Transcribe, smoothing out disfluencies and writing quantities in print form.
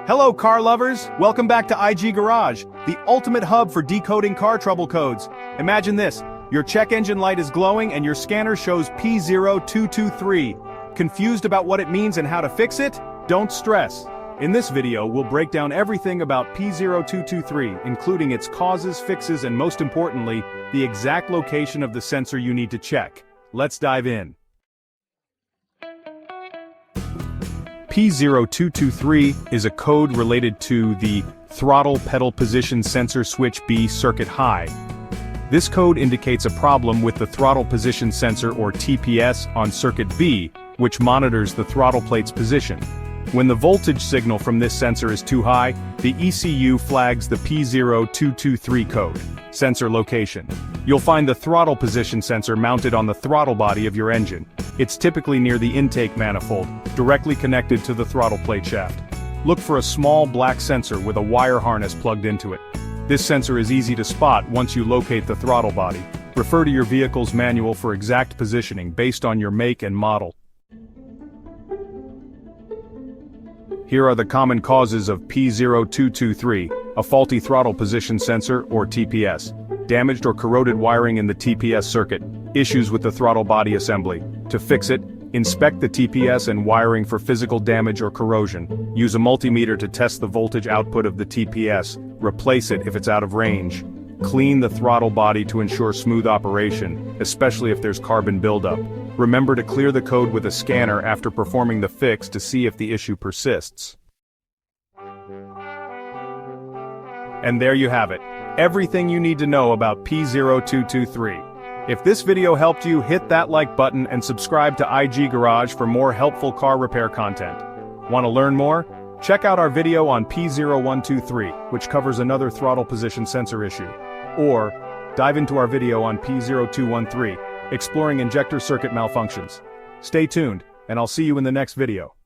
Hello car lovers, welcome back to IG Garage, the ultimate hub for decoding car trouble codes. Imagine this, your check engine light is glowing and your scanner shows P0223. Confused about what it means and how to fix it? Don't stress. In this video, we'll break down everything about P0223, including its causes, fixes, and most importantly, the exact location of the sensor you need to check. Let's dive in. P0223 is a code related to the throttle pedal position sensor switch B circuit high. This code indicates a problem with the throttle position sensor or TPS on circuit B, which monitors the throttle plate's position. When the voltage signal from this sensor is too high, the ECU flags the P0223 code, sensor location. You'll find the throttle position sensor mounted on the throttle body of your engine. It's typically near the intake manifold, directly connected to the throttle plate shaft. Look for a small black sensor with a wire harness plugged into it. This sensor is easy to spot once you locate the throttle body. Refer to your vehicle's manual for exact positioning based on your make and model. Here are the common causes of P0223, a faulty throttle position sensor or TPS. Damaged or corroded wiring in the TPS circuit. Issues with the throttle body assembly. To fix it, inspect the TPS and wiring for physical damage or corrosion. Use a multimeter to test the voltage output of the TPS. Replace it if it's out of range. Clean the throttle body to ensure smooth operation, especially if there's carbon buildup. Remember to clear the code with a scanner after performing the fix to see if the issue persists. And there you have it. Everything you need to know about P0223. If this video helped you, hit that like button and subscribe to IG Garage for more helpful car repair content. Want to learn more? Check out our video on P0123, which covers another throttle position sensor issue. Or, dive into our video on P0213, exploring injector circuit malfunctions. Stay tuned, and I'll see you in the next video.